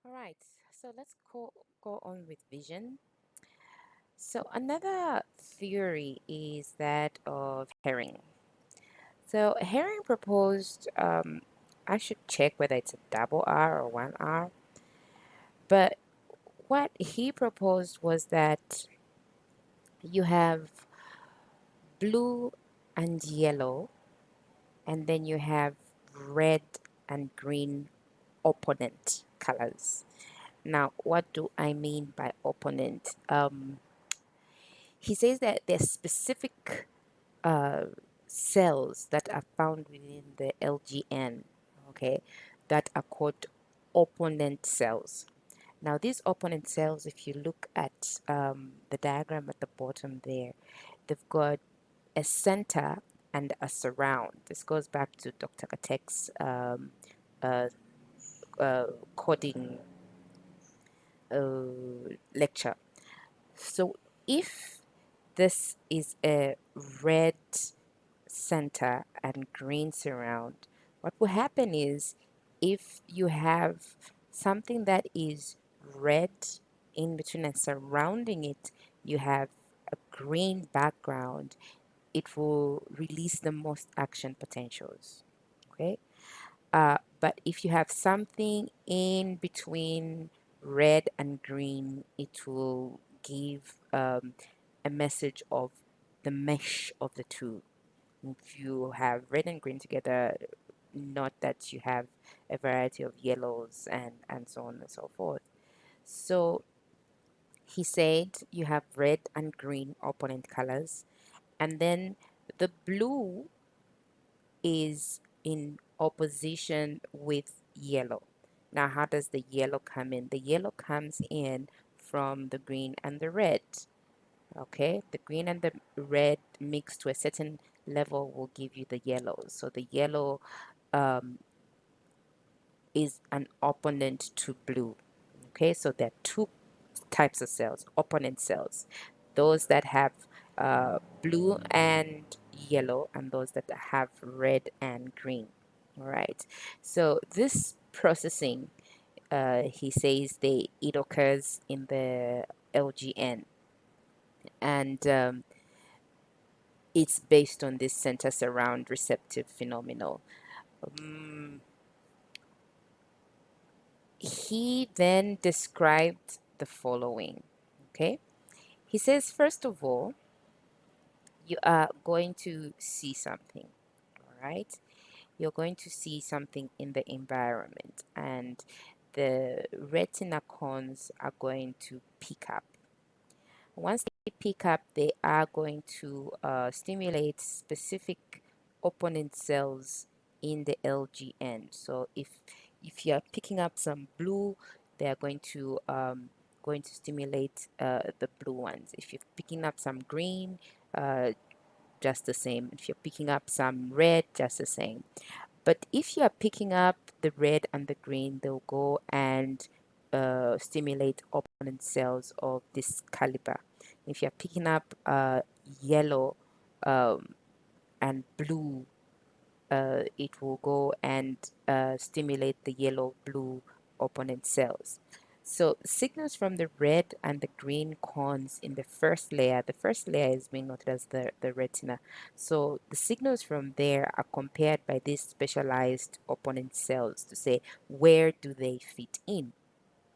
All right, so let's go on with vision. So another theory is that of Herring. So Herring proposed, I should check whether it's a double R or one R, but what he proposed was that you have blue and yellow, and then you have red and green opponent colors. Now, what do I mean by opponent? He says that there's specific uh, cells that are found within the LGN, okay, that are called opponent cells. Now, these opponent cells, if you look at the diagram at the bottom there, they've got a center and a surround. This goes back to Dr. Katek's uh, uh, coding lecture. So, if this is a red center and green surround, what will happen is if you have something that is red in between and surrounding it, you have a green background, it will release the most action potentials. Okay. But if you have something in between red and green, it will give a message of the mesh of the two. If you have red and green together, not that you have a variety of yellows and so on and so forth. So he said you have red and green opponent colors, and then the blue is in opposition with yellow. Now, how does the yellow come in? The yellow comes in from the green and the red. Okay, the green and the red mixed to a certain level will give you the yellow. So the yellow um, is an opponent to blue. Okay, so there are two types of cells, opponent cells, those that have blue and yellow, and those that have red and green. All right, so this processing, he says it occurs in the LGN, and it's based on this center surround receptive phenomenon. Um, he then described the following. Okay, he says, first of all, you are going to see something, all right? You're going to see something in the environment, and the retina cones are going to pick up. Once they pick up, they are going to stimulate specific opponent cells in the LGN. So if you are picking up some blue, they are going to stimulate the blue ones. If you're picking up some green, uh, just the same. If you're picking up some red, just the same. But if you are picking up the red and the green, they'll go and stimulate opponent cells of this caliber. If you're picking up yellow um, and blue, it will go and stimulate the yellow blue opponent cells. So signals from the red and the green cones in the first layer is being noted as the retina. So the signals from there are compared by these specialized opponent cells to say where do they fit in.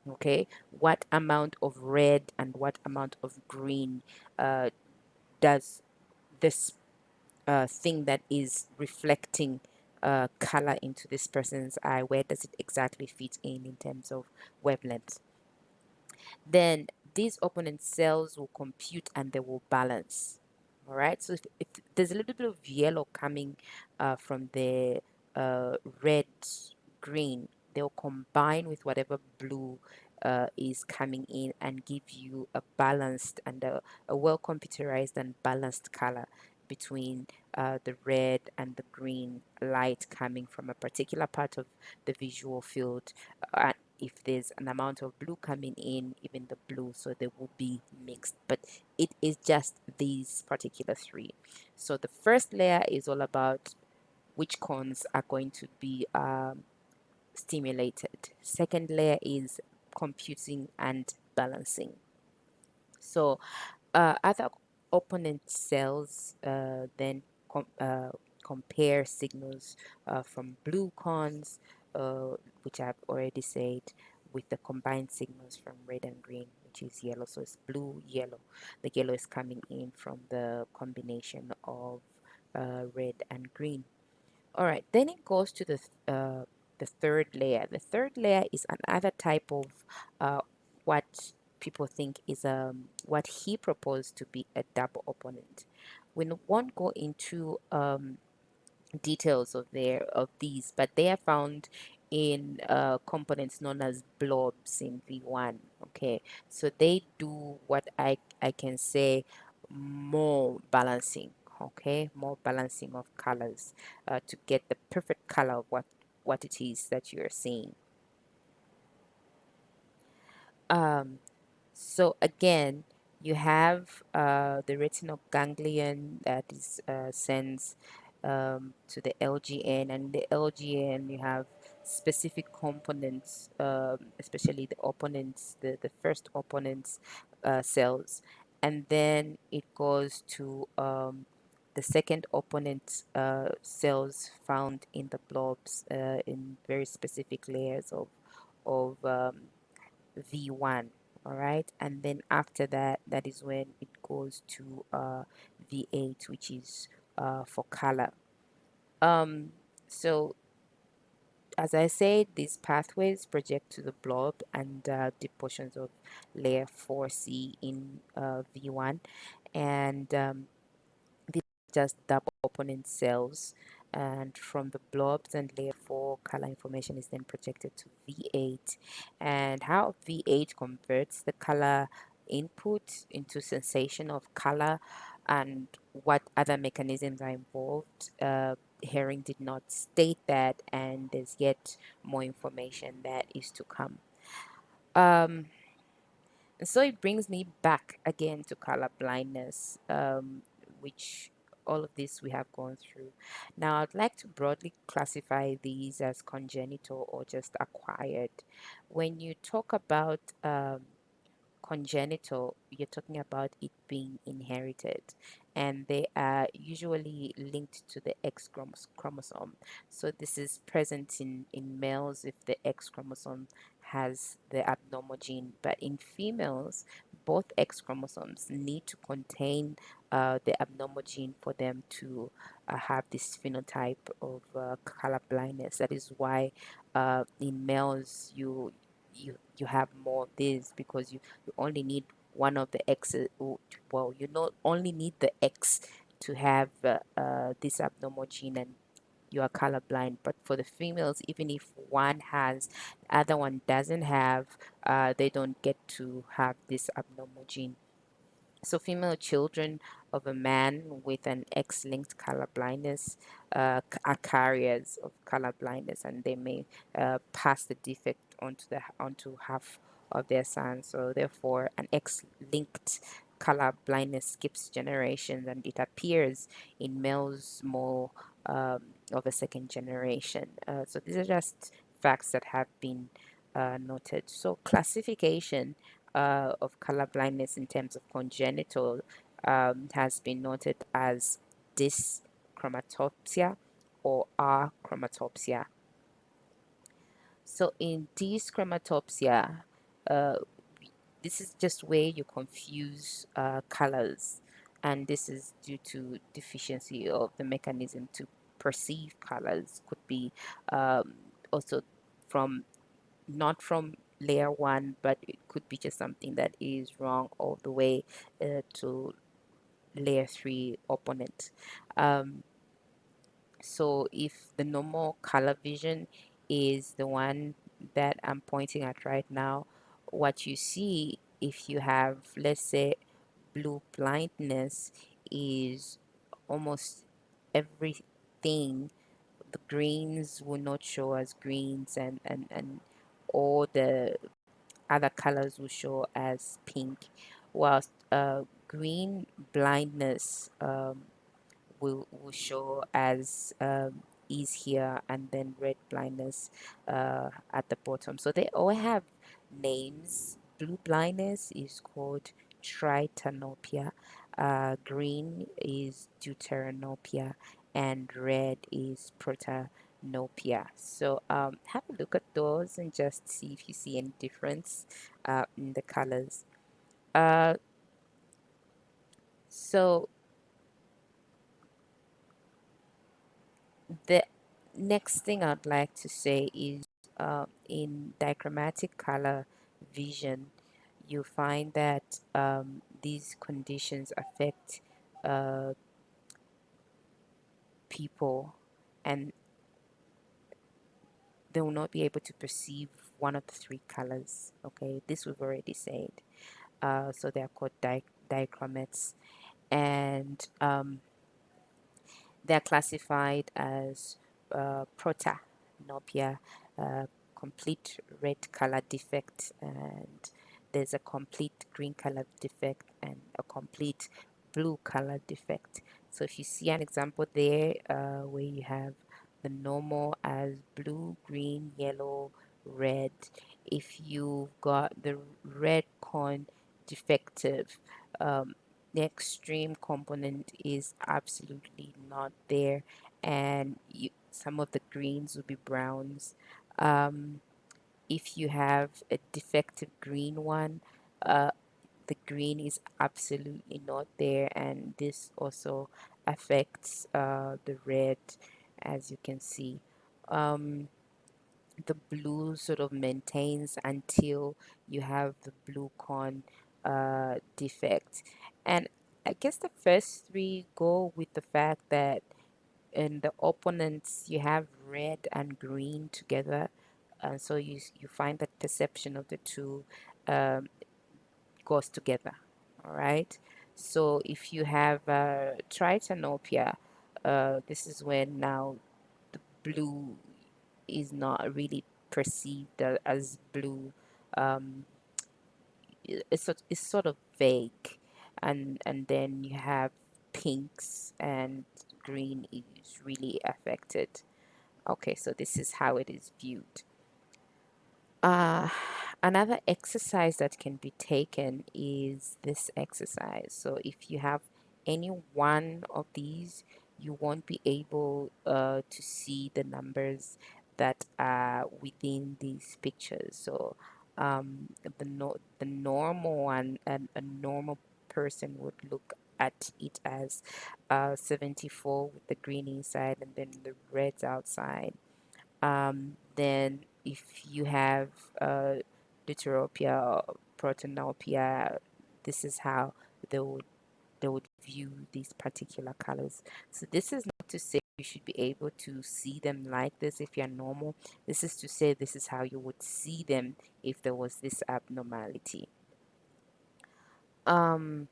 Okay, what amount of red and what amount of green does this thing that is reflecting color into this person's eye, where does it exactly fit in terms of wavelength? Then these opponent cells will compute and they will balance. All right, so if there's a little bit of yellow coming from the red green, they'll combine with whatever blue is coming in and give you a balanced and a well computerized and balanced color between the red and the green light coming from a particular part of the visual field. If there's an amount of blue coming in, even the blue, so they will be mixed. But it is just these particular three. So the first layer is all about which cones are going to be stimulated. Second layer is computing and balancing. So other opponent cells then compare signals from blue cones, which I've already said, with the combined signals from red and green, which is yellow. So it's blue, yellow. The yellow is coming in from the combination of red and green. All right, then it goes to the third layer. The third layer is another type of what people think is what he proposed to be a double opponent. We won't go into details of these, but they are found in components known as blobs in V1. Okay, so they do what I can say more balancing. Okay, more balancing of colors to get the perfect color of what it is that you're seeing. Um, So again, you have the retinal ganglion that is sends to the LGN, and the LGN you have specific components, especially the opponents, the first opponents cells, and then it goes to the second opponent cells found in the blobs in very specific layers of V1. All right, and then after that, that is when it goes to V8, which is for color. um so as I said, these pathways project to the blob and deep portions of layer 4C in V1, and just double opponent cells, and from the blobs and layer 4 color information is then projected to V8, and how V8 converts the color input into sensation of color and what other mechanisms are involved. Herring did not state that, and there's yet more information that is to come. um, so it brings me back again to color blindness, which all of this we have gone through. Now, I'd like to broadly classify these as congenital or just acquired. When you talk about congenital, you're talking about it being inherited, and they are usually linked to the X chromosome. So this is present in males if the X chromosome has the abnormal gene, but in females, both X chromosomes need to contain the abnormal gene for them to have this phenotype of color blindness. That is why in males you have more of this, because you only need one of the X's. Well, you not only need the X to have this abnormal gene, and you are colorblind. But for the females, even if one has, the other one doesn't have, they don't get to have this abnormal gene. So female children of a man with an X-linked color blindness are carriers of color blindness, and they may pass the defect onto half of their sons. So therefore, an X-linked color blindness skips generations, and it appears in males more of a second generation. So these are just facts that have been noted. So classification of color blindness in terms of congenital has been noted as dyschromatopsia or achromatopsia. So in dyschromatopsia, uh, this is just where you confuse colors, and this is due to deficiency of the mechanism to perceive colors. Could be also from not from layer 1, but it could be just something that is wrong all the way to layer 3 opponent. Um, so if the normal color vision is the one that I'm pointing at right now, what you see if you have, let's say, blue blindness, is almost everything. The greens will not show as greens, and all the other colors will show as pink, whilst green blindness will show as is here, and then red blindness at the bottom. So they all have names. Blue blindness is called tritanopia, green is deuteranopia, and red is protanopia. So have a look at those and just see if you see any difference in the colors. Uh, so the next thing I'd like to say is in dichromatic color vision, you find that these conditions affect uh, people, and they will not be able to perceive one of the three colors. Okay, this we've already said. So they are called dichromates, and they're classified as protanopia, uh, complete red color defect, and there's a complete green color defect and a complete blue color defect. So if you see an example there where you have the normal as blue, green, yellow, red, if you've got the red cone defective, um, the extreme component is absolutely not there, and some of the greens will be browns. um, if you have a defective green one, uh, the green is absolutely not there, and this also affects the red, as you can see. The blue sort of maintains until you have the blue corn defect. And I guess the first three go with the fact that in the opponents you have red and green together. So you find that perception of the two um, goes together. All right. So if you have tritanopia, this is when now the blue is not really perceived as blue. Um, it's sort of vague, and then you have pinks and green is really affected. Okay, so this is how it is viewed. Uh, Another exercise that can be taken is this exercise. So if you have any one of these, you won't be able to see the numbers that are within these pictures. So the normal one, and a normal person would look at it as 74 with the green inside and then the reds outside. Then if you have uh, deuteropia or protanopia, this is how they would they would view these particular colors. So this is not to say you should be able to see them like this if you're normal. This is to say this is how you would see them if there was this abnormality. Um,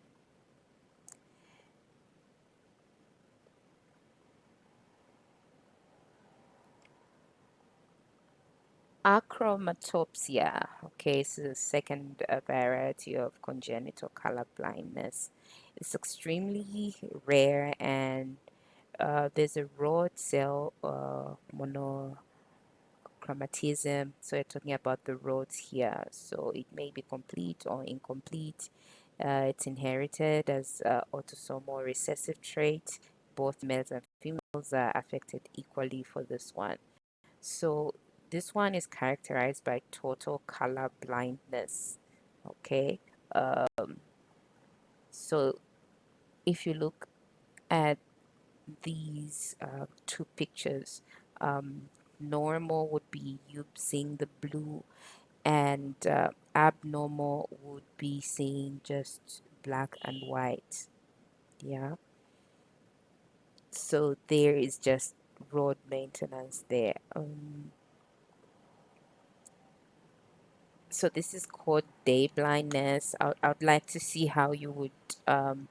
Achromatopsia, okay, so the second variety of congenital color blindness. It's extremely rare, and there's a rod cell monochromatism. So you're talking about the rods here. So it may be complete or incomplete. It's inherited as autosomal recessive trait. Both males and females are affected equally for this one. So this one is characterized by total color blindness. Okay. So if you look at these two pictures, normal would be you seeing the blue, and abnormal would be seeing just black and white. Yeah. So there is just road maintenance there. So this is called day blindness. I'd like to see how you would um,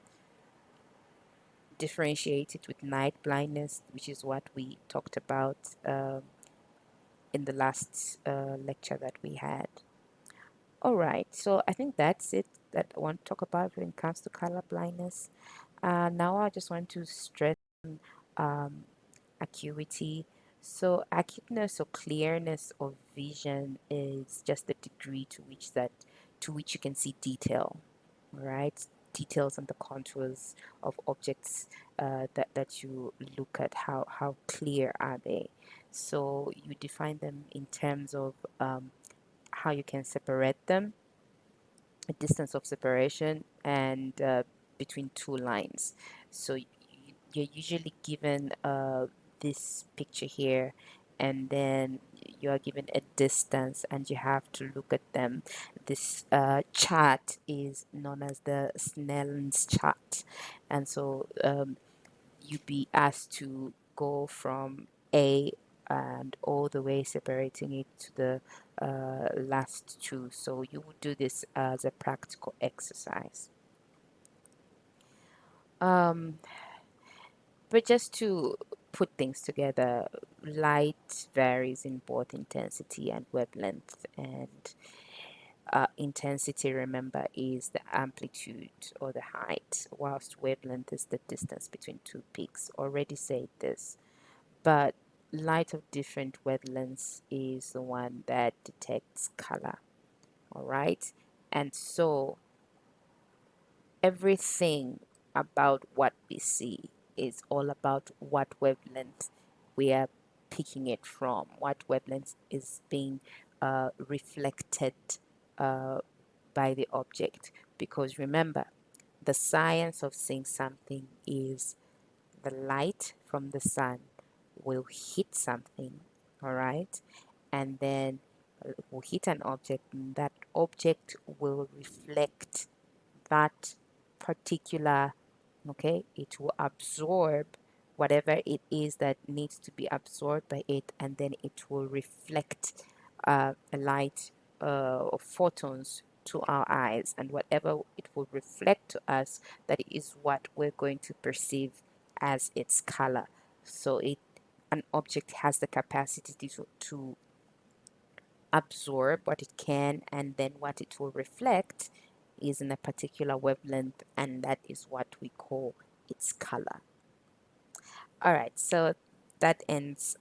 differentiate it with night blindness, which is what we talked about in the last lecture that we had. All right, so I think that's it that I want to talk about when it comes to color blindness. Now I just want to stress um, acuity. So acuteness or clearness of vision is just the degree to which you can see detail, right? Details on the contours of objects that you look at. How clear are they? So you define them in terms of how you can separate them, a distance of separation, and between two lines. So you're usually given this picture here, and then you are given a distance and you have to look at them. This chart is known as the Snellen's chart, and so you'd be asked to go from A and all the way separating it to the last two. So you would do this as a practical exercise. Um, but just to put things together, light varies in both intensity and wavelength, and intensity, remember, is the amplitude or the height, whilst wavelength is the distance between two peaks. Already said this, but light of different wavelengths is the one that detects color. All right, and so everything about what we see is all about what wavelength we are picking it from, what wavelength is being reflected uh, by the object. Because remember, the science of seeing something is the light from the sun will hit something, all right, and then will hit an object, and that object will reflect that particular, okay, it will absorb whatever it is that needs to be absorbed by it, and then it will reflect a light or photons to our eyes, and whatever it will reflect to us, that is what we're going to perceive as its color. So an object has the capacity to absorb what it can, and then what it will reflect is in a particular wavelength, and that is what we call its color. All right, so that ends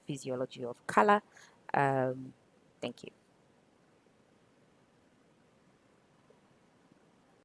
physiology of color. Um, thank you.